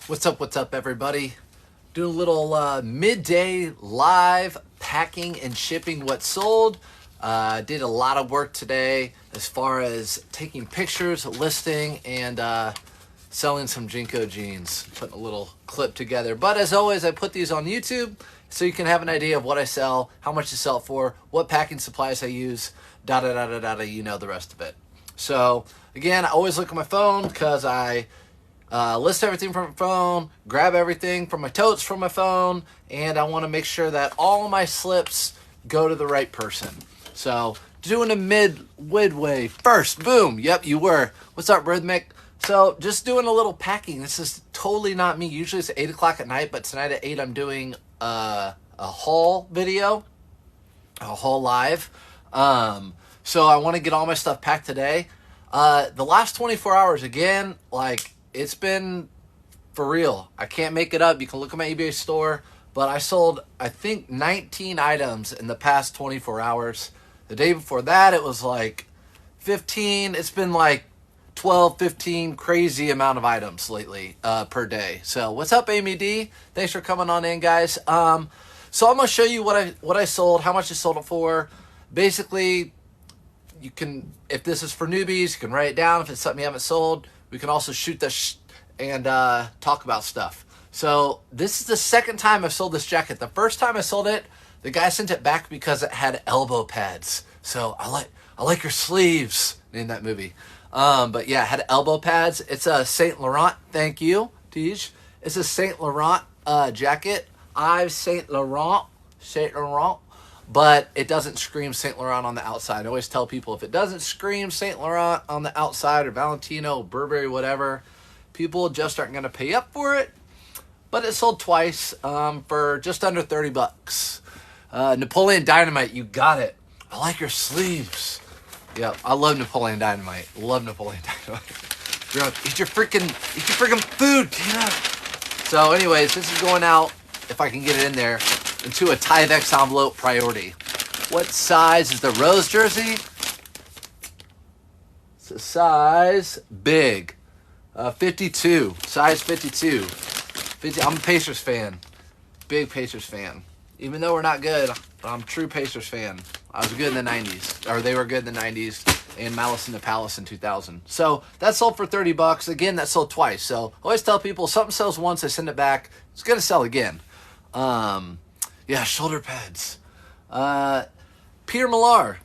What's up, everybody? Doing a little midday live packing and shipping what sold. Did a lot of work today as far as taking pictures, listing, and selling some Jinko jeans. Putting a little clip together. But as always, I put these on YouTube so you can have an idea of what I sell, how much to sell it for, what packing supplies I use, you know the rest of it. So again, I always look at my phone because I list everything from my phone, grab everything from my totes from my phone, and I want to make sure that all my slips go to the right person. So doing a midway first, boom, yep, you were. What's up, Rhythmic? So just doing a little packing. This is totally not me. Usually it's 8 o'clock at night, but tonight at 8 I'm doing a haul video, a haul live. So I want to get all my stuff packed today. The last 24 hours, again, like, it's been for real. I can't make it up. You can look at my eBay store, but I sold, I think, 19 items in the past 24 hours. The day before that, it was like 15. It's been like 12, 15, crazy amount of items lately per day. So what's up, Amy D? Thanks for coming on in, guys. So I'm going to show you what I sold, how much I sold it for. Basically, you can, if this is for newbies, you can write it down. If it's something you haven't sold, we can also shoot this and talk about stuff. So this is the second time I've sold this jacket. The first time I sold it, the guy sent it back because it had elbow pads. So I like your sleeves in that movie. But yeah, it had elbow pads. It's a Saint Laurent. Thank you, Tej. It's a Saint Laurent jacket. I've Saint Laurent. But it doesn't scream Saint Laurent on the outside. I always tell people if it doesn't scream Saint Laurent on the outside, or Valentino, Burberry, whatever, people just aren't going to pay up for it. But it sold twice for just under 30 bucks. Napoleon Dynamite, you got it. I like your sleeves. Yeah, I love Napoleon Dynamite. Love Napoleon Dynamite. Girl, eat your freaking food, Tina. So anyways, this is going out, if I can get it in there, into a Tyvek envelope priority. What size is the Rose jersey? It's a size big. 52. Size 52. I'm a Pacers fan. Big Pacers fan. Even though we're not good, I'm a true Pacers fan. I was good in the 90s. Or they were good in the 90s. And Malice in the Palace in 2000. So that sold for 30 bucks. Again, that sold twice. So I always tell people, something sells once, I send it back. It's going to sell again. Yeah, shoulder pads. Peter Millar.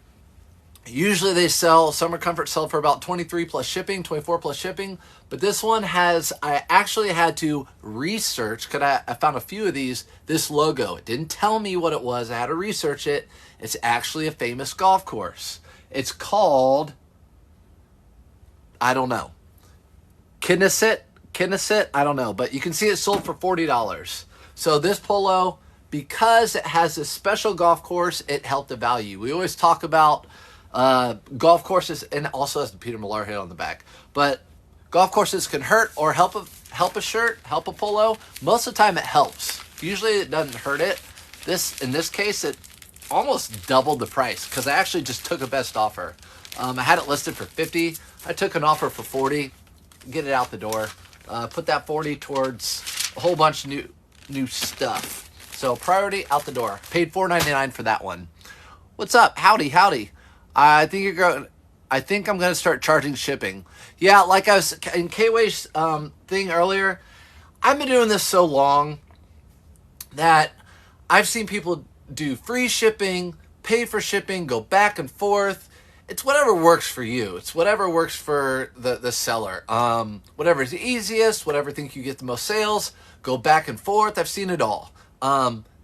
Usually they sell, Summer Comfort sell for about 23 plus shipping, 24 plus shipping. But this one has, I actually had to research, because I found a few of these, this logo. It didn't tell me what it was. I had to research it. It's actually a famous golf course. It's called, I don't know. Kinneset? I don't know. But you can see it sold for $40. So this polo, because it has a special golf course, it helped the value. We always talk about golf courses, and also has the Peter Millar head on the back. But golf courses can hurt or help a shirt, help a polo. Most of the time it helps. Usually it doesn't hurt it. In this case, it almost doubled the price because I actually just took a best offer. I had it listed for $50. I took an offer for $40. Get it out the door. Put that $40 towards a whole bunch of new stuff. So priority out the door. Paid $4.99 for that one. What's up? Howdy. I think I'm gonna start charging shipping. Yeah, like I was in K-Way's thing earlier. I've been doing this so long that I've seen people do free shipping, pay for shipping, go back and forth. It's whatever works for you. It's whatever works for the seller. Whatever is the easiest, whatever think you get the most sales, go back and forth. I've seen it all.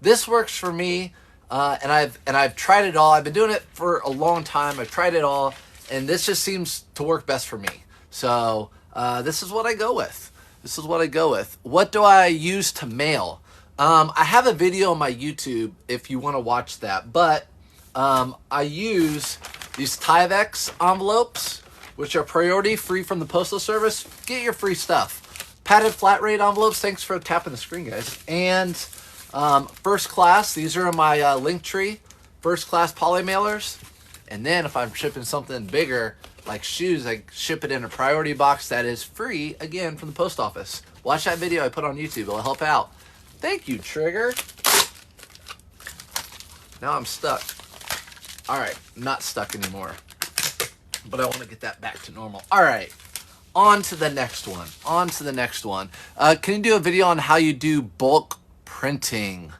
This works for me, and I've tried it all. I've been doing it for a long time. I've tried it all, and this just seems to work best for me. So this is what I go with. What do I use to mail? I have a video on my YouTube if you want to watch that, but I use these Tyvek envelopes, which are priority, free from the Postal Service. Get your free stuff. Padded flat rate envelopes. Thanks for tapping the screen, guys. And first class. These are in my link tree. First class poly mailers. And then if I'm shipping something bigger, like shoes, I ship it in a priority box that is free, again, from the post office. Watch that video I put on YouTube. It'll help out. Thank you, Trigger. Now I'm stuck. All right, I'm not stuck anymore. But I want to get that back to normal. All right, on to the next one. Can you do a video on how you do bulk printing?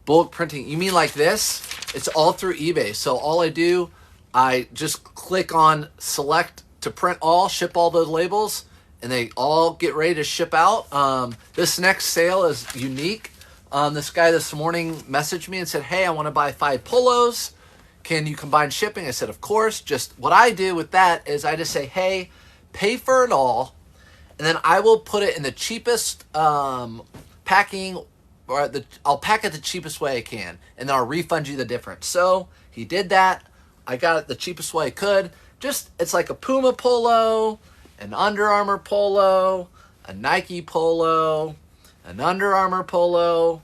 Bulk printing, you mean like this? It's all through eBay. So all I do, I just click on select to print all, ship all those labels, and they all get ready to ship out. This next sale is unique. This guy this morning messaged me and said, hey, I want to buy 5 polos. Can you combine shipping? I said, of course. Just what I do with that is I just say, hey, pay for it all, and then I will put it in the cheapest packing, or I'll pack it the cheapest way I can, and then I'll refund you the difference. So he did that. I got it the cheapest way I could. Just, it's like a Puma polo, an Under Armour polo, a Nike polo, an Under Armour polo,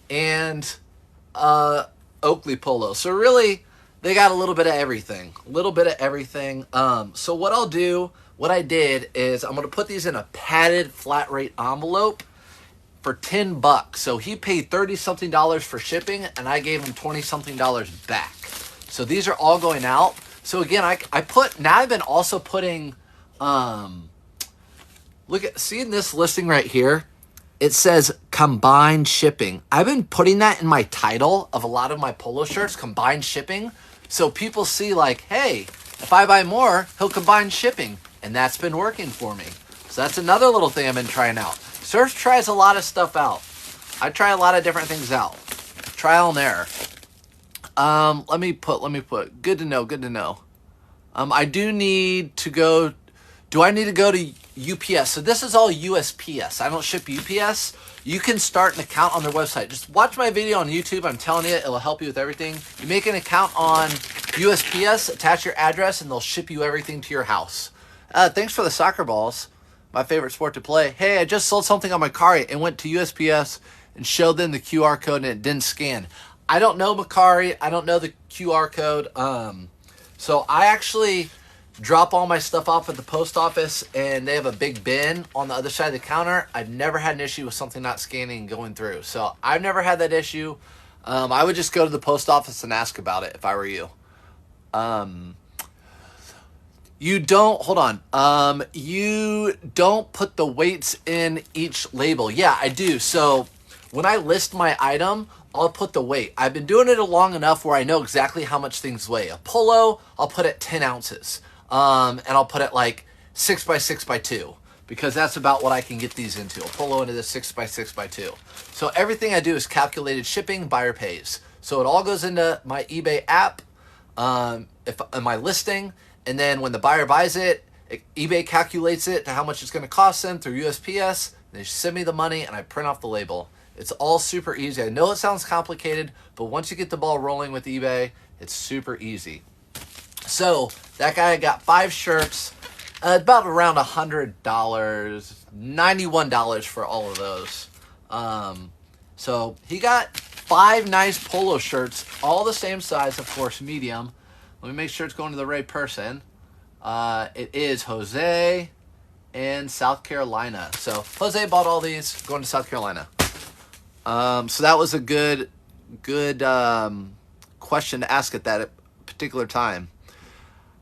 and Oakley polo. So really, they got a little bit of everything. So what I did is I'm going to put these in a padded flat rate envelope for $10. So he paid $30-something for shipping, and I gave him $20-something back. So these are all going out. So again, now I've been also putting, seeing this listing right here? It says combined shipping. I've been putting that in my title of a lot of my polo shirts, combined shipping. So people see like, hey, if I buy more, he'll combine shipping. And that's been working for me. So that's another little thing I've been trying out. Surf tries a lot of stuff out. I try a lot of different things out. Trial and error. Let me put, good to know. I do need to go, do I need to go to UPS? So this is all USPS. I don't ship UPS. You can start an account on their website. Just watch my video on YouTube. I'm telling you, it'll help you with everything. You make an account on USPS, attach your address, and they'll ship you everything to your house. Thanks for the soccer balls. My favorite sport to play. Hey, I just sold something on my car and went to USPS and showed them the QR code and it didn't scan. I don't know Macari. I don't know the QR code. So I actually drop all my stuff off at the post office, and they have a big bin on the other side of the counter. I've never had an issue with something not scanning and going through. So I've never had that issue. I would just go to the post office and ask about it if I were you. You don't put the weights in each label. Yeah, I do. So when I list my item, I'll put the weight. I've been doing it long enough where I know exactly how much things weigh. A polo, I'll put it 10 ounces. And I'll put it like 6 by 6 by 2, because that's about what I can get these into. A polo into the 6 by 6 by 2. So everything I do is calculated shipping, buyer pays. So it all goes into my eBay app, in my listing, and then when the buyer buys it, eBay calculates it to how much it's going to cost them through USPS. They send me the money, and I print off the label. It's all super easy. I know it sounds complicated, but once you get the ball rolling with eBay, it's super easy. So that guy got 5 shirts, about around $100, $91 for all of those. So he got 5 nice polo shirts, all the same size, of course, medium. Let me make sure it's going to the right person. It is Jose in South Carolina. So Jose bought all these, going to South Carolina. So that was a good question to ask at that particular time.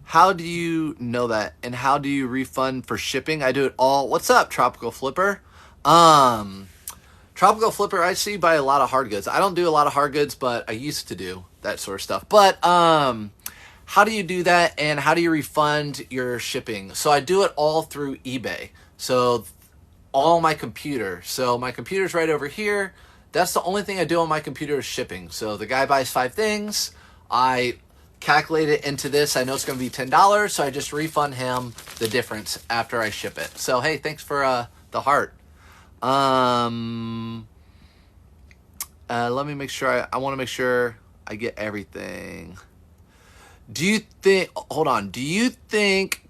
How do you know that? And how do you refund for shipping? I do it all. What's up, Tropical Flipper? Tropical Flipper, I see you buy a lot of hard goods. I don't do a lot of hard goods, but I used to do that sort of stuff. But how do you do that, and how do you refund your shipping? So I do it all through eBay. So all my computer. So my computer's right over here. That's the only thing I do on my computer is shipping. So the guy buys 5 things. I calculate it into this. I know it's going to be $10, so I just refund him the difference after I ship it. So, hey, thanks for the heart. Let me make sure. I want to make sure I get everything. Do you think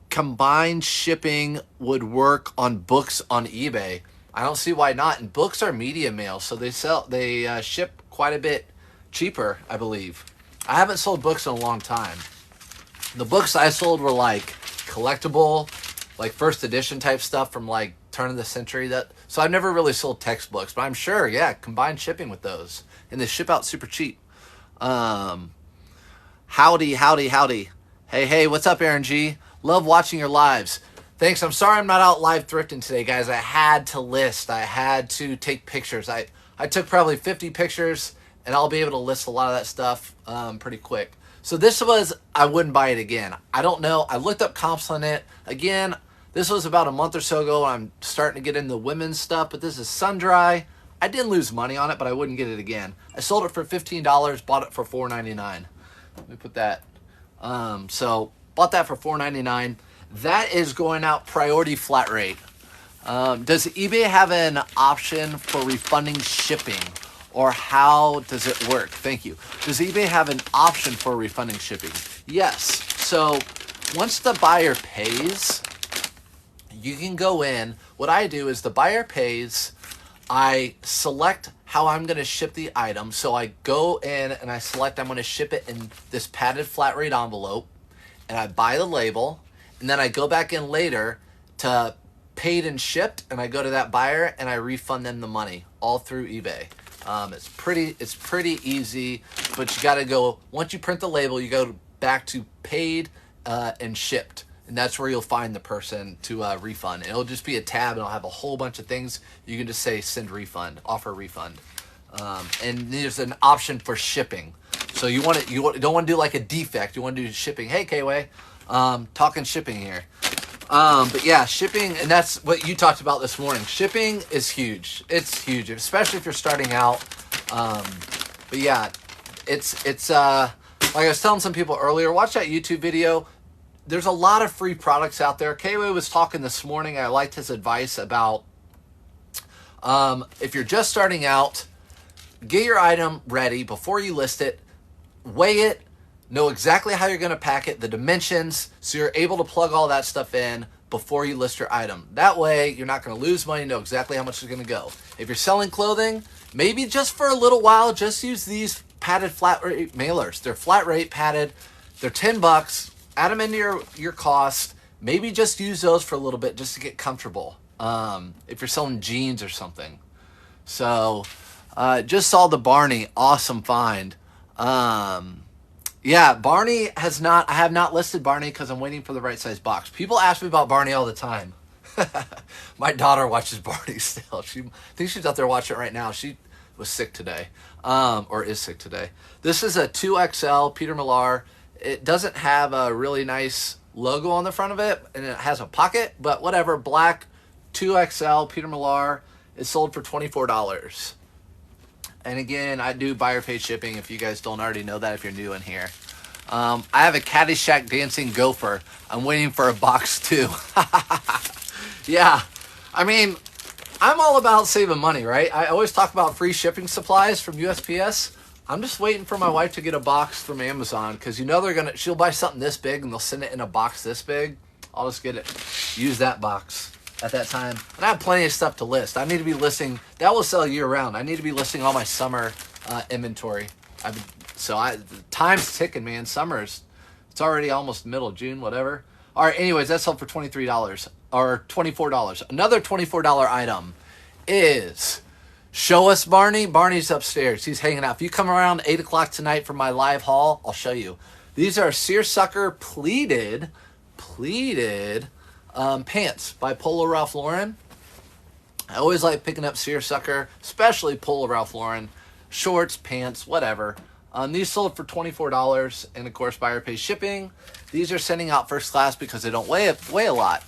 combined shipping would work on books on eBay? I don't see why not. And books are media mail, so they ship quite a bit cheaper, I believe. I haven't sold books in a long time. The books I sold were like collectible, like first edition type stuff from like turn of the century. So I've never really sold textbooks, but I'm sure, yeah, combine shipping with those, and they ship out super cheap. Howdy. Hey, what's up, Aaron G? Love watching your lives. Thanks. I'm sorry I'm not out live thrifting today, guys. I had to list. I had to take pictures. I took probably 50 pictures, and I'll be able to list a lot of that stuff pretty quick. So this was, I wouldn't buy it again. I don't know. I looked up comps on it. Again, this was about a month or so ago. I'm starting to get into women's stuff, but this is sun dry. I didn't lose money on it, but I wouldn't get it again. I sold it for $15, bought it for $4.99. Let me put that. So bought that for $4.99. That is going out priority flat rate. Does eBay have an option for refunding shipping, or how does it work? Thank you. Does eBay have an option for refunding shipping? Yes. So once the buyer pays, you can go in. What I do is the buyer pays, I select how I'm going to ship the item. So I go in and I select I'm going to ship it in this padded flat rate envelope, and I buy the label. And then I go back in later to paid and shipped, and I go to that buyer and I refund them the money all through eBay. It's pretty easy, but you got to go, once you print the label, you go back to paid and shipped. And that's where you'll find the person to refund. It'll just be a tab, and it'll have a whole bunch of things. You can just say send refund, offer refund. And there's an option for shipping. So you don't want to do like a defect. You want to do shipping. Hey, K-Way. Talking shipping here. But yeah, shipping, and that's what you talked about this morning. Shipping is huge. It's huge, especially if you're starting out. But yeah, it's like I was telling some people earlier, watch that YouTube video. There's a lot of free products out there. K-Way was talking this morning. I liked his advice about if you're just starting out, get your item ready before you list it, weigh it, know exactly how you're going to pack it, the dimensions, so you're able to plug all that stuff in before you list your item. That way, you're not going to lose money, know exactly how much is going to go. If you're selling clothing, maybe just for a little while, just use these padded flat rate mailers. They're flat rate padded. They're $10. Add them into your cost. Maybe just use those for a little bit just to get comfortable. If you're selling jeans or something. So, just saw the Barney. Awesome find. Yeah, Barney I have not listed Barney because I'm waiting for the right size box. People ask me about Barney all the time. My daughter watches Barney still. I think she's out there watching it right now. She was sick today, or is sick today. This is a 2XL Peter Millar. It doesn't have a really nice logo on the front of it, and it has a pocket, but whatever. Black 2XL Peter Millar is sold for $24. And again, I do buyer paid shipping if you guys don't already know that, if you're new in here. I have a Caddyshack dancing gopher. I'm waiting for a box too. Yeah, I mean, I'm all about saving money, right? I always talk about free shipping supplies from USPS. I'm just waiting for my wife to get a box from Amazon, because you know she'll buy something this big and they'll send it in a box this big. I'll just use that box at that time. And I have plenty of stuff to list. I need to be listing, that will sell year round. I need to be listing all my summer inventory. Time's ticking, man. It's already almost middle of June, whatever. All right, anyways, that's sold for $23 or $24. Another $24 item is Show Us Barney. Barney's upstairs. He's hanging out. If you come around 8 o'clock tonight for my live haul, I'll show you. These are seersucker pleated pants by Polo Ralph Lauren. I always like picking up seersucker, especially Polo Ralph Lauren. Shorts, pants, whatever. These sold for $24, and of course, buyer pays shipping. These are sending out first class because they don't weigh a lot.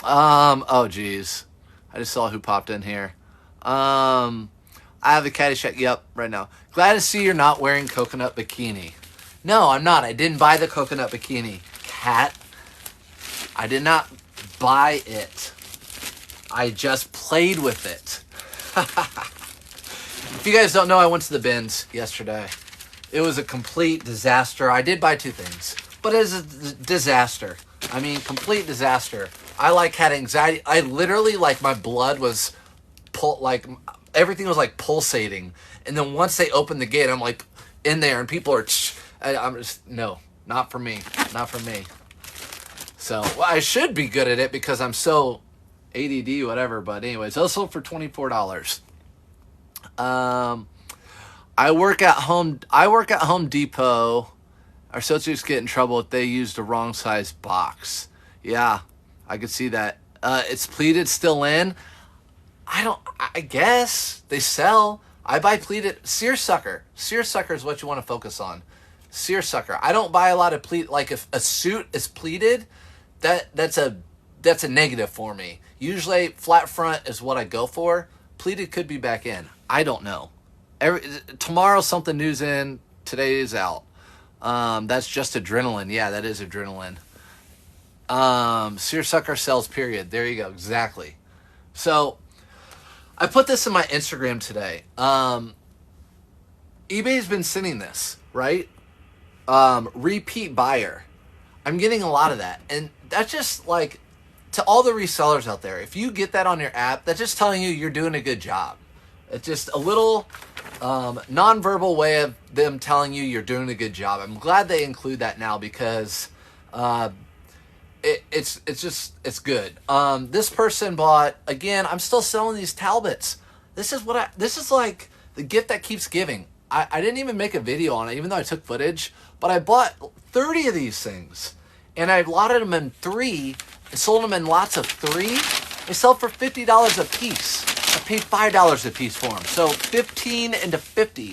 Oh geez, I just saw who popped in here. I have the Caddyshack. Yep, right now. Glad to see you're not wearing coconut bikini. No, I'm not. I didn't buy the coconut bikini, cat. I did not buy it. I just played with it. If you guys don't know, I went to the bins yesterday. It was a complete disaster. I did buy 2 things, but it was a disaster. I mean, complete disaster. I had anxiety. I literally, my blood was everything was pulsating. And then once they opened the gate, I'm in there, and people are, I'm just, no, not for me. Not for me. So, well, I should be good at it because I'm so ADD, whatever. But anyways, those sold for $24. I work at Home Depot. Our associates get in trouble if they use the wrong size box. Yeah, I could see that. It's pleated still in. I guess they sell. I buy pleated. Seersucker. Seersucker is what you want to focus on. Seersucker. I don't buy a lot of pleat. Like if a suit is pleated, that's a negative for me. Usually flat front is what I go for. Pleated could be back in. I don't know. Tomorrow something new's in. Today is out. That's just adrenaline. Yeah, that is adrenaline. Seersucker sells, period. There you go. Exactly. So I put this in my Instagram today. eBay's been sending this, right? Repeat buyer. I'm getting a lot of that. And that's just like, to all the resellers out there, if you get that on your app, that's just telling you you're doing a good job. It's just a little nonverbal way of them telling you you're doing a good job. I'm glad they include that now because it's good. This person bought, again, I'm still selling these Talbots. This is like the gift that keeps giving. I didn't even make a video on it, even though I took footage, but I bought 30 of these things and I lotted them in 3 and sold them in lots of 3. They sell for $50 a piece. I paid $5 a piece for them. So 15 into 50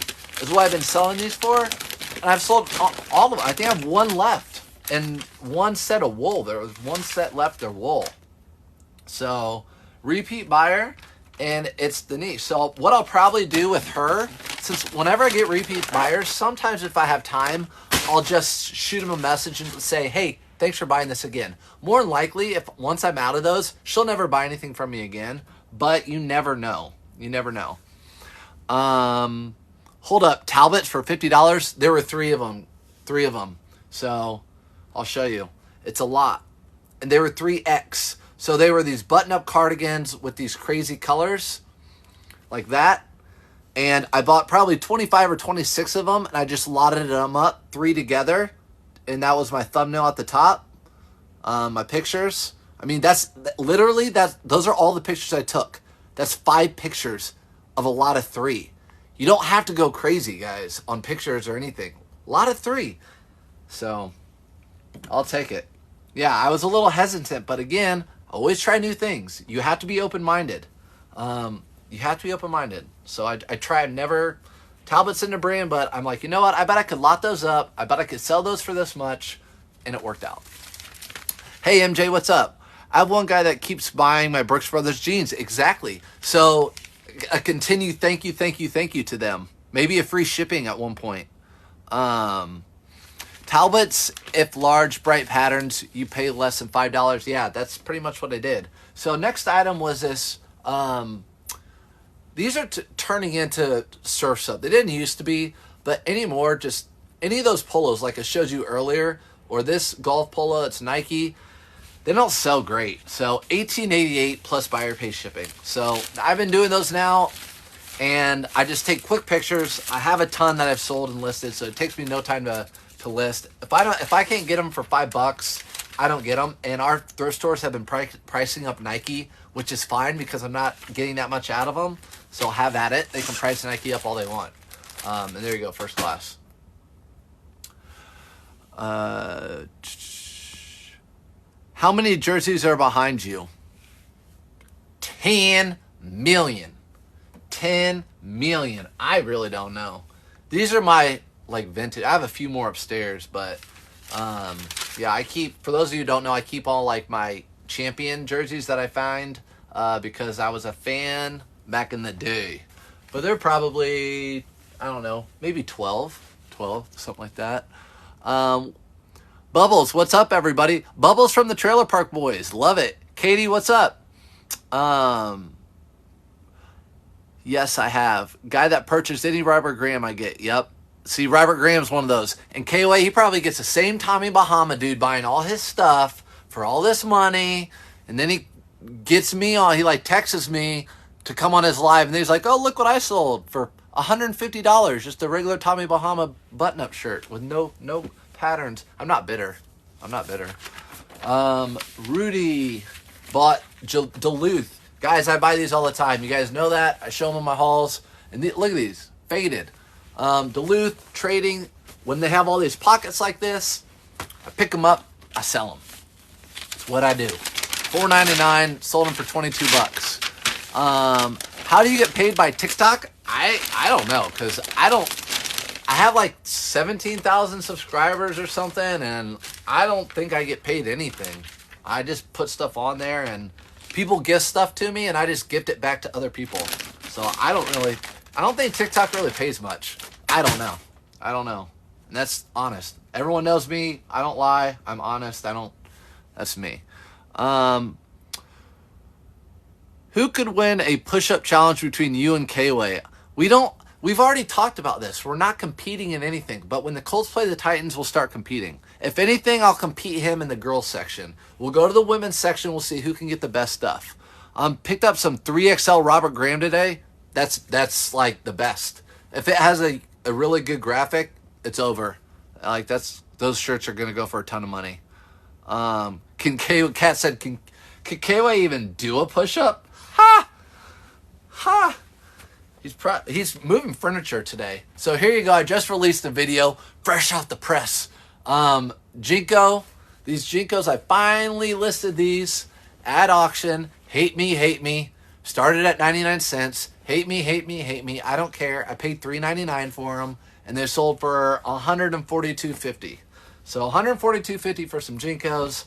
is what I've been selling these for. And I've sold all of them. I think I have one left and one set of wool. There was one set left of wool. So repeat buyer, and it's the niche. So what I'll probably do with her, since whenever I get repeat buyers, sometimes if I have time, I'll just shoot them a message and say, hey, thanks for buying this again. More than likely, if once I'm out of those, she'll never buy anything from me again. But you never know. You never know. Hold up. Talbots for $50. There were 3 of them. 3 of them. So I'll show you. It's a lot. And they were 3X. So they were these button-up cardigans with these crazy colors. Like that. And I bought probably 25 or 26 of them. And I just lotted them up. 3 together. And that was my thumbnail at the top. My pictures. I mean, those are all the pictures I took. That's 5 pictures of a lot of 3. You don't have to go crazy, guys, on pictures or anything. A lot of 3. So, I'll take it. Yeah, I was a little hesitant, but again, always try new things. You have to be open-minded. You have to be open-minded. So I try never... Talbot's in the brand, but I'm like, you know what? I bet I could lot those up. I bet I could sell those for this much, and it worked out. Hey, MJ, what's up? I have one guy that keeps buying my Brooks Brothers jeans. Exactly. So a continued thank you to them. Maybe a free shipping at one point. Talbots, if large, bright patterns, you pay less than $5. Yeah, that's pretty much what I did. So next item was this. These are turning into surfs up. They didn't used to be, but anymore, just any of those polos like I showed you earlier, or this golf polo, it's Nike. They don't sell great. So $18.88 plus buyer pay shipping. So I've been doing those now, and I just take quick pictures. I have a ton that I've sold and listed, so it takes me no time to list. If I can't get them for $5, I don't get them. And our thrift stores have been pricing up Nike, which is fine because I'm not getting that much out of them. So have at it. They can price Nike up all they want. And there you go, first class. How many jerseys are behind you? 10 million. 10 million. I really don't know. These are my like vintage. I have a few more upstairs, but yeah, I keep, for those of you who don't know, I keep all like my champion jerseys that I find because I was a fan back in the day. But they're probably, I don't know, maybe 12, something like that. Bubbles, what's up, everybody? Bubbles from the Trailer Park Boys. Love it. Katie, what's up? Yes, I have. Guy that purchased any Robert Graham I get. Yep. See, Robert Graham's one of those. And KOA, he probably gets the same Tommy Bahama dude buying all his stuff for all this money. And then he gets me on, he like texts me to come on his live. And he's like, oh, look what I sold for $150. Just a regular Tommy Bahama button-up shirt with no patterns. I'm not bitter. Rudy bought Duluth. Guys, I buy these all the time. You guys know that. I show them in my hauls. And look at these. Faded. Duluth trading. When they have all these pockets like this, I pick them up. I sell them. That's what I do. $4.99. Sold them for 22 bucks. How do you get paid by TikTok? I don't know, because I have like 17,000 subscribers or something, and I don't think I get paid anything. I just put stuff on there, and people gift stuff to me, and I just gift it back to other people. So I don't think TikTok really pays much. I don't know. And that's honest. Everyone knows me. I don't lie. I'm honest. That's me. Who could win a push-up challenge between you and K-Way? We've already talked about this. We're not competing in anything, but when the Colts play the Titans, we'll start competing. If anything, I'll compete him in the girls section. We'll go to the women's section. We'll see who can get the best stuff. Picked up some 3XL Robert Graham today. That's like the best. If it has a really good graphic, it's over. Like those shirts are gonna go for a ton of money. Kat said, can K-Way even do a push-up? Ha! Ha! He's moving furniture today. So here you go. I just released a video, fresh off the press. Jinko. These Jinkos, I finally listed these at auction. Hate me, hate me. Started at 99 cents. Hate me, hate me, hate me. I don't care. I paid $3.99 for them, and they're sold for $142.50. So $142.50 for some Jinkos.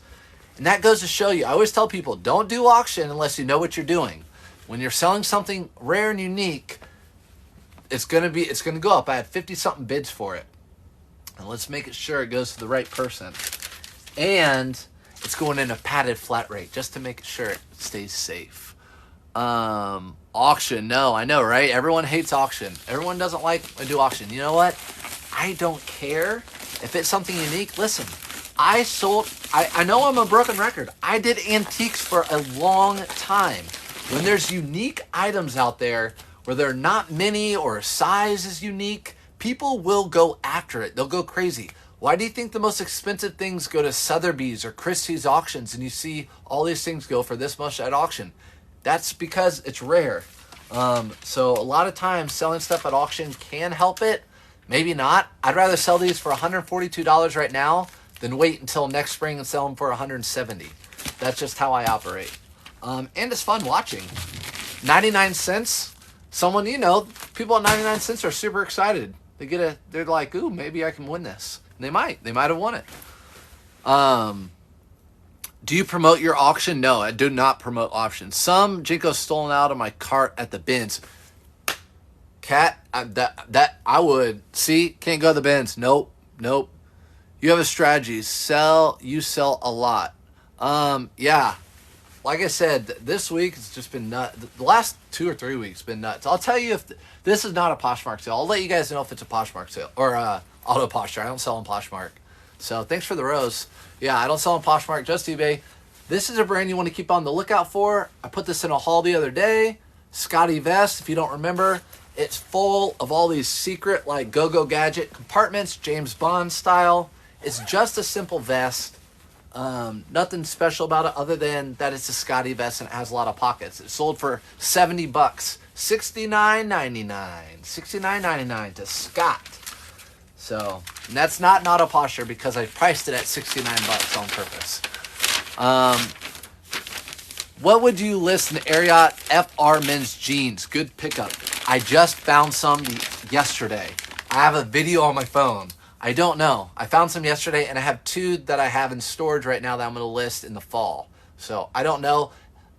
And that goes to show you, I always tell people, don't do auction unless you know what you're doing. When you're selling something rare and unique, it's gonna go up. I had 50-something bids for it. And let's make sure it goes to the right person. And it's going in a padded flat rate just to make sure it stays safe. Auction, no, I know, right? Everyone hates auction. Everyone doesn't like to do auction. You know what? I don't care if it's something unique. Listen, I know I'm a broken record. I did antiques for a long time. When there's unique items out there where they're not many or size is unique, people will go after it. They'll go crazy. Why do you think the most expensive things go to Sotheby's or Christie's auctions and you see all these things go for this much at auction? That's because it's rare. So a lot of times selling stuff at auction can help it. Maybe not. I'd rather sell these for $142 right now than wait until next spring and sell them for $170. That's just how I operate. And it's fun watching. 99 cents. Someone, people at 99 cents are super excited. They're like, ooh, maybe I can win this. And they might have won it. Do you promote your auction? No, I do not promote auctions. Some Jinko's stolen out of my cart at the bins. Cat, that I would. See, can't go to the bins. Nope. You have a strategy. You sell a lot. Yeah. Like I said, this week it's just been nuts. The last 2 or 3 weeks been nuts. I'll tell you if this is not a Poshmark sale. I'll let you guys know if it's a Poshmark sale or auto posture. I don't sell on Poshmark. So thanks for the rose. Yeah, I don't sell on Poshmark, just eBay. This is a brand you want to keep on the lookout for. I put this in a haul the other day. Scotty Vest, if you don't remember. It's full of all these secret like go-go gadget compartments, James Bond style. It's just a simple vest. Nothing special about it other than that it's a Scotty vest and it has a lot of pockets. It sold for $70, $69.99, $69.99 to Scott. So that's not an auto posture because I priced it at $69 on purpose. What would you list in Ariat FR men's jeans? Good pickup. I just found some yesterday. I have a video on my phone. I don't know. I found some yesterday, and I have 2 that I have in storage right now that I'm going to list in the fall. So I don't know.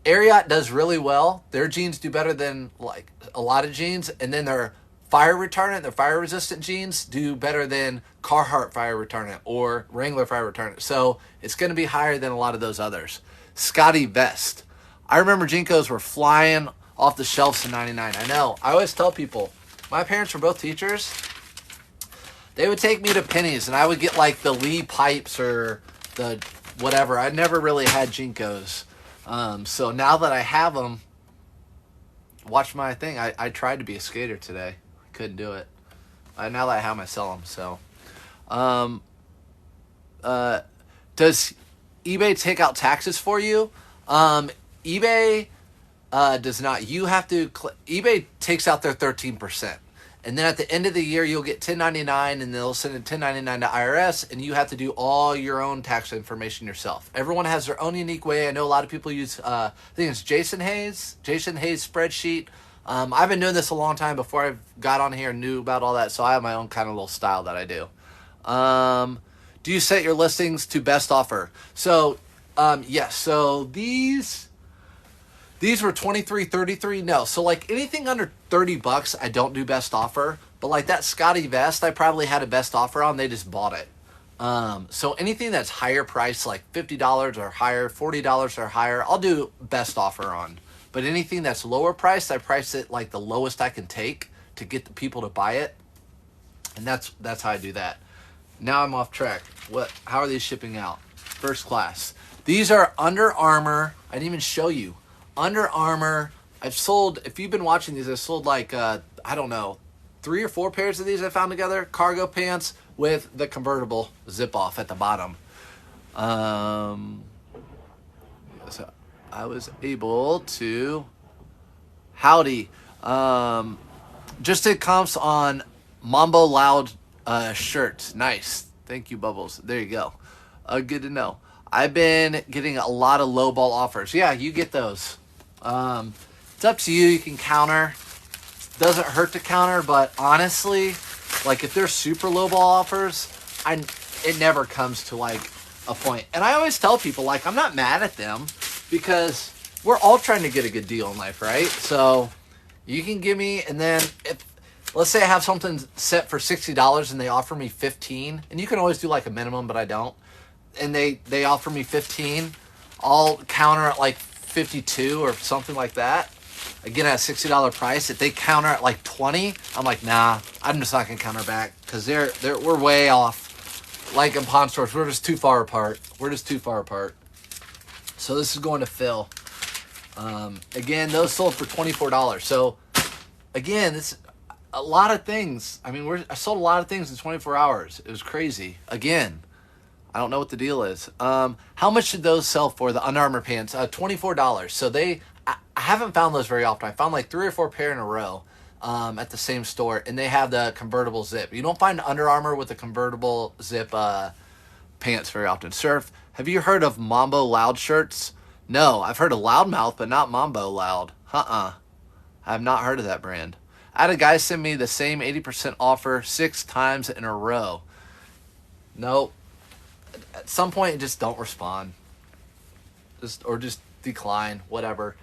Ariat does really well. Their jeans do better than like a lot of jeans, and then their fire retardant, their fire resistant jeans do better than Carhartt fire retardant or Wrangler fire retardant. So it's going to be higher than a lot of those others. Scotty Vest. I remember Jinkos were flying off the shelves in 99. I know. I always tell people, my parents were both teachers. They would take me to Penny's and I would get like the Lee pipes or the whatever. I never really had Jinkos. So now that I have them, watch my thing. I tried to be a skater today. I couldn't do it. Now that I have them, I sell them. So, does eBay take out taxes for you. eBay does not. You have to. eBay takes out their 13%, and then at the end of the year, you'll get 1099, and they'll send a 1099 to IRS, and you have to do all your own tax information yourself. Everyone has their own unique way. I know a lot of people use. I think it's Jason Hayes spreadsheet. I've been doing this a long time before I got on here and knew about all that, so I have my own kind of little style that I do. Do you set your listings to best offer? So, yes. So these were 23, 33. No. So like anything under $30, I don't do best offer. But like that Scotty vest, I probably had a best offer on. They just bought it. So anything that's higher price, like $50 or higher, $40 or higher, I'll do best offer on. But anything that's lower priced, I price it like the lowest I can take to get the people to buy it. And that's how I do that. Now I'm off track. How are these shipping out? First class. These are Under Armour. I didn't even show you. Under Armour. I've sold, if you've been watching these, I've sold like, I don't know, 3 or 4 pairs of these I found together. Cargo pants with the convertible zip off at the bottom. So I was able to, howdy. Just did comps on Mambo Loud shirts. Nice. Thank you, Bubbles. There you go. Good to know. I've been getting a lot of lowball offers. Yeah, you get those. It's up to you. You can counter. Doesn't hurt to counter, but honestly, like if they're super lowball offers, it never comes to like a point. And I always tell people, like, I'm not mad at them because we're all trying to get a good deal in life, right? So you can give me, and then if, let's say I have something set for $60 and they offer me 15, and you can always do like a minimum, but I don't. And they offer me 15, I'll counter at like 52 or something like that. Again, at a $60 price. If they counter at like 20, I'm like, nah, I'm just not gonna counter back because we're way off. Like in pawn stores, we're just too far apart. So this is going to Phil. Again, those sold for $24. So again, it's a lot of things. I mean, I sold a lot of things in 24 hours. It was crazy. Again, I don't know what the deal is. How much did those sell for, the Under Armour pants? $24. So I haven't found those very often. I found like 3 or 4 pair in a row at the same store, and they have the convertible zip. You don't find Under Armour with the convertible zip pants very often. Surf, have you heard of Mambo Loud shirts? No, I've heard of Loudmouth, but not Mambo Loud. I have not heard of that brand. I had a guy send me the same 80% offer 6 times in a row. Nope. At some point, just don't respond. Just decline, whatever.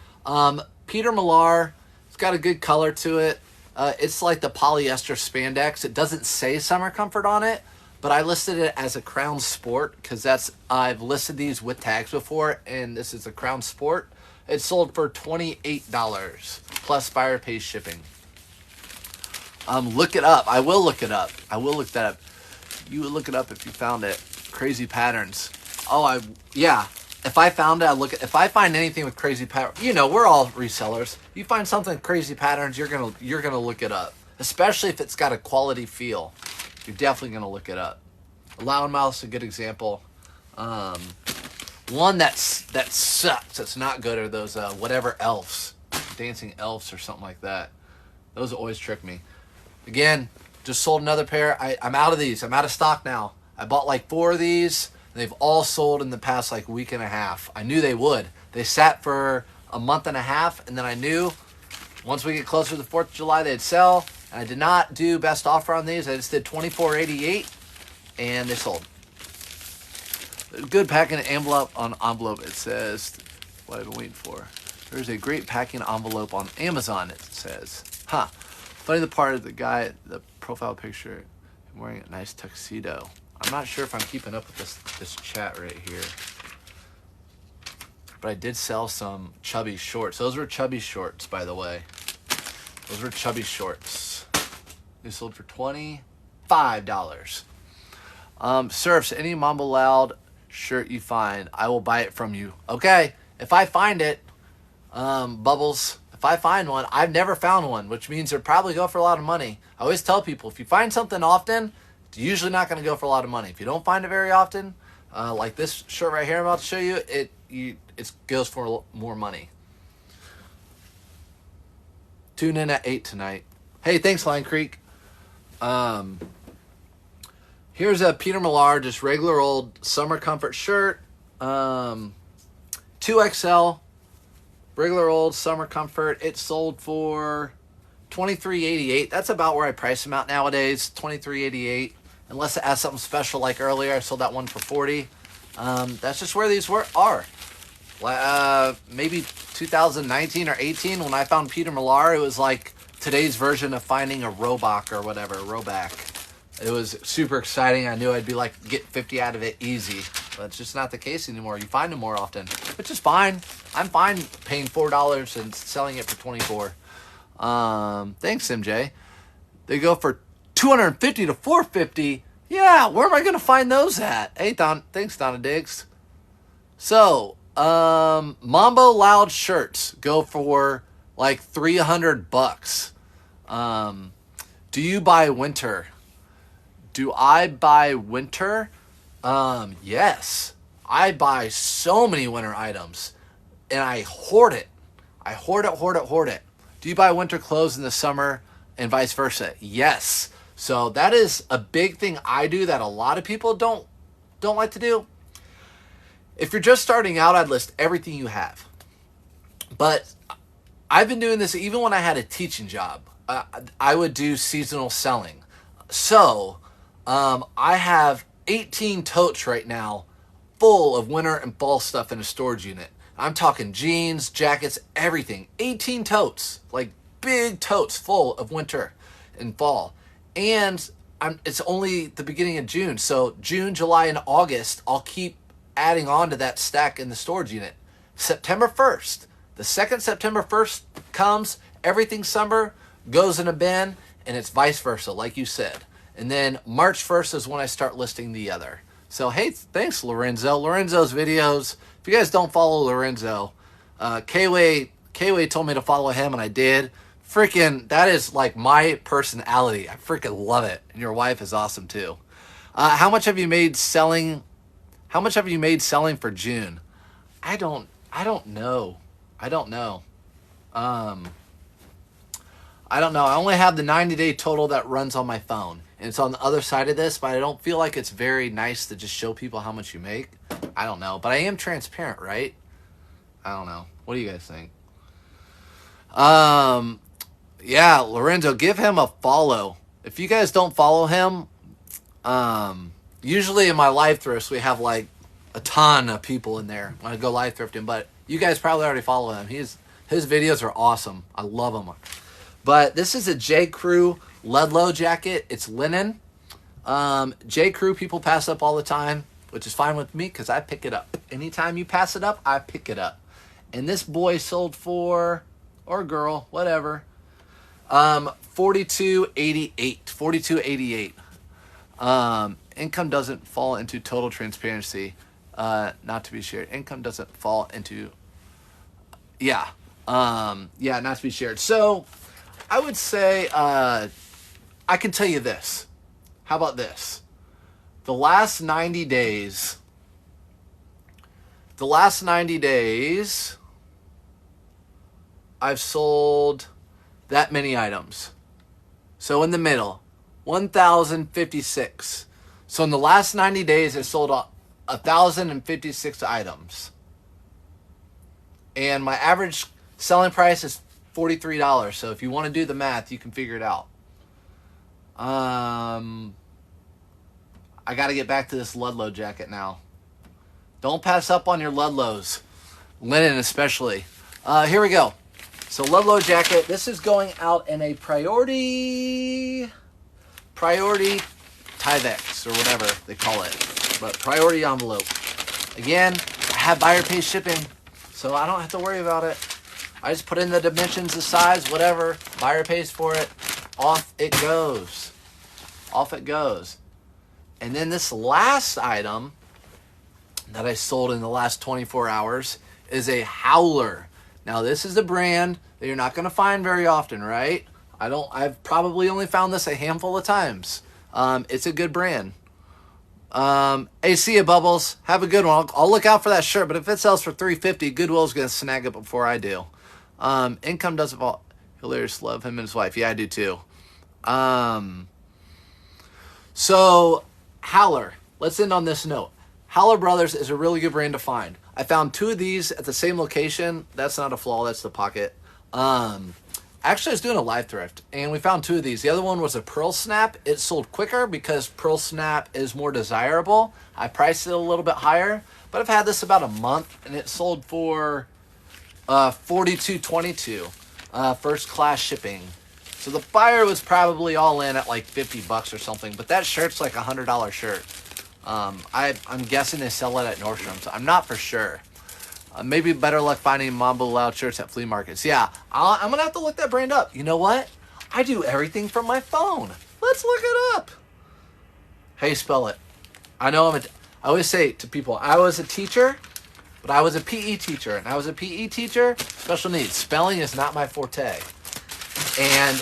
Peter Millar, it's got a good color to it. It's like the polyester spandex. It doesn't say Summer Comfort on it, but I listed it as a Crown Sport because I've listed these with tags before, and this is a Crown Sport. It sold for $28 plus buyer pays shipping. Look it up. I will look it up. I will look that up. You would look it up if you found it. Crazy patterns. Yeah. If I found it, if I find anything with crazy patterns, we're all resellers. You find something with crazy patterns, you're gonna look it up. Especially if it's got a quality feel. You're definitely gonna look it up. Loudmouth's a good example. One that sucks, that's not good, are those whatever elves. Dancing elves or something like that. Those always trick me. Again, just sold another pair. I'm out of these. I'm out of stock now. I bought like 4 of these. They've all sold in the past like week and a half. I knew they would. They sat for a month and a half, and then I knew once we get closer to the 4th of July, they'd sell. And I did not do best offer on these. I just did $24.88, and they sold. Good packing envelope on envelope. It says, what I've been waiting for. There's a great packing envelope on Amazon, it says. Funny the part of the guy, the profile picture, wearing a nice tuxedo. I'm not sure if I'm keeping up with this chat right here. But I did sell some chubby shorts. Those were chubby shorts, by the way. Those were chubby shorts. They sold for $25. Surfs, any Mambo Loud shirt you find, I will buy it from you. Okay, if I find it, Bubbles, if I find one, I've never found one, which means they're probably go for a lot of money. I always tell people, if you find something often, it's usually not going to go for a lot of money. If you don't find it very often, like this shirt right here I'm about to show you, it goes for more money. Tune in at 8 tonight. Hey, thanks, Line Creek. Here's a Peter Millar, just regular old summer comfort shirt. 2XL, regular old summer comfort. It sold for $23.88. That's about where I price them out nowadays, $23.88. Unless it has something special like earlier, I sold that one for $40. That's just where these are. Maybe 2019 or 18 when I found Peter Millar, it was like today's version of finding a Roebuck or whatever, Roebuck. It was super exciting. I knew I'd be like, get 50 out of it easy. But it's just not the case anymore. You find them more often, which is fine. I'm fine paying $4 and selling it for $24. Thanks, MJ. They go for $250 to $450. Yeah, where am I going to find those at? Hey, thanks, Donna Diggs. So, Mambo Loud shirts go for like $300. Do you buy winter? Do I buy winter? Yes. I buy so many winter items, and I hoard it. I hoard it. Do you buy winter clothes in the summer and vice versa? Yes. So that is a big thing I do that a lot of people don't like to do. If you're just starting out, I'd list everything you have. But I've been doing this even when I had a teaching job. I would do seasonal selling. So I have 18 totes right now full of winter and fall stuff in a storage unit. I'm talking jeans, jackets, everything. 18 totes, like big totes full of winter and fall. And it's only the beginning of June. So June, July, and August, I'll keep adding on to that stack in the storage unit. September 1st, the second September 1st comes, everything summer goes in a bin, and it's vice versa, like you said. And then March 1st is when I start listing the other. So, hey, thanks, Lorenzo. Lorenzo's videos. If you guys don't follow Lorenzo, K-Way told me to follow him, and I did. Freaking, that is like my personality. I freaking love it. And your wife is awesome, too. How much have you made selling? How much have you made selling for June? I don't know. I don't know. I only have the 90-day total that runs on my phone. And it's on the other side of this, but I don't feel like it's very nice to just show people how much you make. I don't know. But I am transparent, right? I don't know. What do you guys think? Yeah, Lorenzo, give him a follow. If you guys don't follow him, usually in my live thrifts, we have like a ton of people in there when I go live thrifting, but you guys probably already follow him. His videos are awesome. I love them. But this is a J. Crew Ludlow jacket. It's linen. J. Crew people pass up all the time, which is fine with me because I pick it up. Anytime you pass it up, I pick it up. And this boy sold for, or girl, whatever, $42.88. $42.88. Income doesn't fall into total transparency. Not to be shared. Income doesn't fall into, not to be shared. So I would say, I can tell you this. How about this? The last 90 days, I've sold that many items. So in the middle, 1,056. So in the last 90 days, I sold 1,056 items. And my average selling price is $43. So if you want to do the math, you can figure it out. I got to get back to this Ludlow jacket now. Don't pass up on your Ludlows. Linen especially. Here we go. So Ludlow jacket. This is going out in a priority Tyvek or whatever they call it. But priority envelope. Again, I have buyer pay shipping, so I don't have to worry about it. I just put in the dimensions, the size, whatever. Buyer pays for it. Off it goes. Off it goes. And then this last item that I sold in the last 24 hours is a Howler. Now this is a brand that you're not going to find very often, right? I've probably only found this a handful of times. It's a good brand. Hey, see ya, Bubbles. Have a good one. I'll look out for that shirt, but if it sells for $3.50, Goodwill's going to snag it before I do. Income doesn't fall. Hilarious. Love him and his wife. Yeah, I do too. So, Howler. Let's end on this note. Howler Brothers is a really good brand to find. I found 2 of these at the same location. That's not a flaw. That's the pocket. Actually, I was doing a live thrift, and we found 2 of these. The other one was a Pearl Snap. It sold quicker because Pearl Snap is more desirable. I priced it a little bit higher, but I've had this about a month, and it sold for $42.22, first class shipping. So the buyer was probably all in at like $50 or something, but that shirt's like a $100 shirt. I'm guessing they sell it at Nordstrom's. I'm not for sure. Maybe better luck finding Mambo Loud shirts at flea markets. Yeah, I'm going to have to look that brand up. You know what? I do everything from my phone. Let's look it up. How you spell it? I know I always say to people, I was a teacher, but I was a PE teacher. And I was a PE teacher, special needs. Spelling is not my forte. And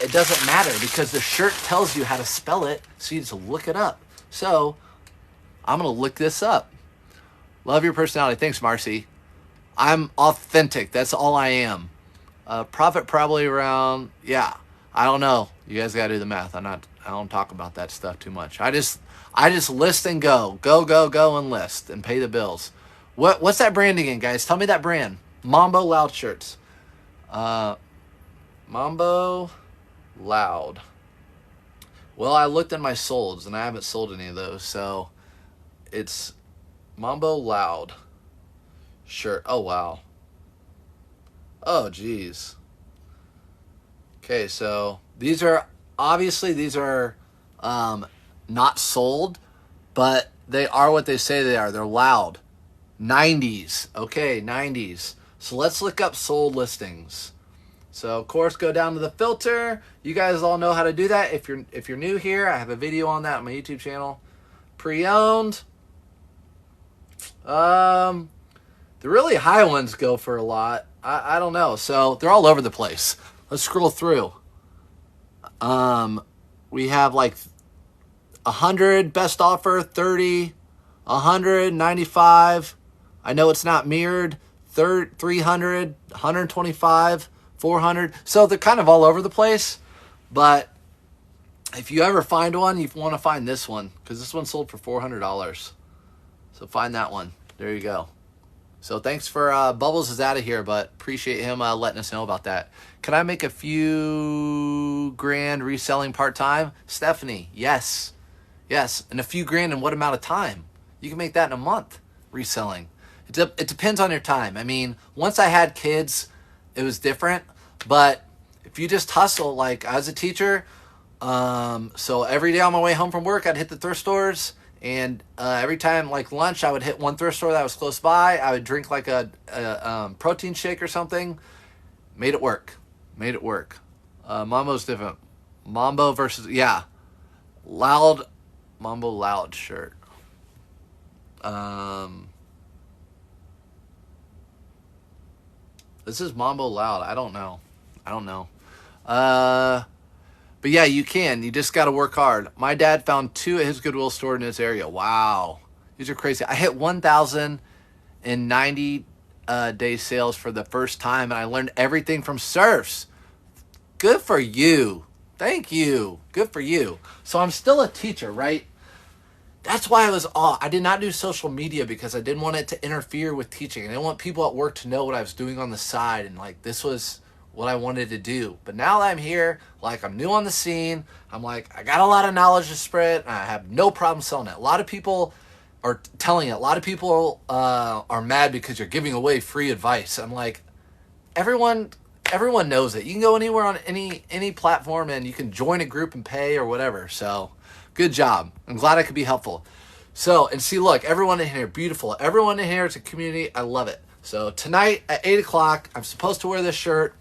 it doesn't matter because the shirt tells you how to spell it, so you just look it up. So I'm going to look this up. Love your personality. Thanks, Marcy. I'm authentic. That's all I am. Profit probably around, yeah, I don't know. You guys got to do the math. I don't talk about that stuff too much. I just list and go. Go and list and pay the bills. What's that brand again, guys? Tell me that brand. Mambo Loud shirts. Mambo Loud. Well, I looked at my solds and I haven't sold any of those, so it's Mambo Loud shirt. Oh, wow. Oh, geez. Okay, so these are not sold, but they are what they say they are. They're loud. 90s. Okay, 90s. So let's look up sold listings. So of course, go down to the filter. You guys all know how to do that. If you're new here, I have a video on that on my YouTube channel. Pre-owned. The really high ones go for a lot. I don't know. So they're all over the place. Let's scroll through. We have like 100 best offer, 30, 100, 95. I know it's not mirrored. 300, 125, 400. So they're kind of all over the place. But if you ever find one, you want to find this one because this one sold for $400. So find that one. There you go. So thanks for Bubbles is out of here, but appreciate him letting us know about that. Can I make a few grand reselling part-time? Stephanie, yes. Yes, and a few grand in what amount of time? You can make that in a month, reselling. It depends on your time. I mean, once I had kids, it was different. But if you just hustle, like I was a teacher, so every day on my way home from work, I'd hit the thrift stores. And every time, like lunch, I would hit one thrift store that was close by. I would drink like a protein shake or something. Made it work. Mambo's different. Mambo versus, yeah. Loud, Mambo Loud shirt. This is Mambo Loud. I don't know. But yeah, you can. You just got to work hard. My dad found 2 at his Goodwill store in his area. Wow. These are crazy. I hit 1,090 day sales for the first time, and I learned everything from surfs. Good for you. Thank you. Good for you. So I'm still a teacher, right? That's why I did not do social media because I didn't want it to interfere with teaching. I didn't want people at work to know what I was doing on the side, and like this was what I wanted to do. But now that I'm here, like I'm new on the scene, I'm like, I got a lot of knowledge to spread, and I have no problem selling it. A lot of people are telling it. A lot of people are mad because you're giving away free advice. I'm like, everyone knows it. You can go anywhere on any platform and you can join a group and pay or whatever. So good job. I'm glad I could be helpful. So, and see, look, everyone in here, beautiful. Everyone in here is a community. I love it. So tonight at 8 o'clock, I'm supposed to wear this shirt.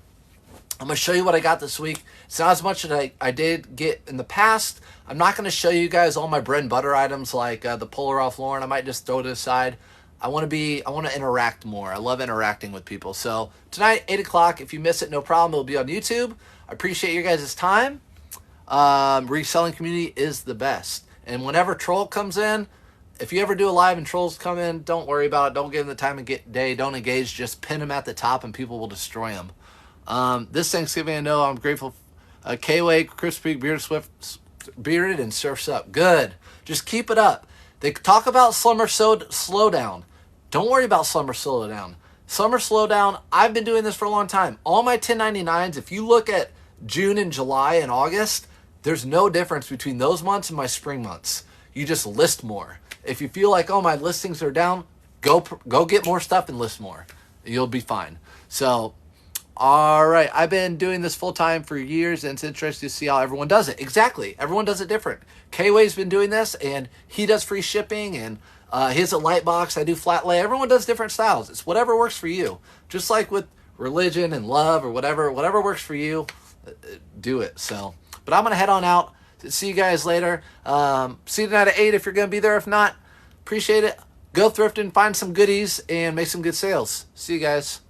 I'm going to show you what I got this week. It's not as much as I did get in the past. I'm not going to show you guys all my bread and butter items like the Polar Ralph Lauren. I might just throw it aside. I want to interact more. I love interacting with people. So tonight, 8 o'clock, if you miss it, no problem. It'll be on YouTube. I appreciate your guys' time. Reselling community is the best. And whenever troll comes in, if you ever do a live and trolls come in, don't worry about it. Don't give them the time of day. Don't engage. Just pin them at the top and people will destroy them. This Thanksgiving, I know I'm grateful. K-Way, Crispy, Bearded, and Surfs Up. Good. Just keep it up. They talk about summer slowdown. Don't worry about summer slowdown. Summer slowdown, I've been doing this for a long time. All my 1099s, if you look at June and July and August, there's no difference between those months and my spring months. You just list more. If you feel like, oh, my listings are down, go get more stuff and list more. You'll be fine. So, all right. I've been doing this full time for years, and it's interesting to see how everyone does it. Exactly. Everyone does it different. K-Way's been doing this, and he does free shipping, and his a light box. I do flat lay. Everyone does different styles. It's whatever works for you. Just like with religion and love or whatever works for you, do it. So, but I'm going to head on out. See you guys later. See you tonight at 8 if you're going to be there. If not, appreciate it. Go thrift and find some goodies and make some good sales. See you guys.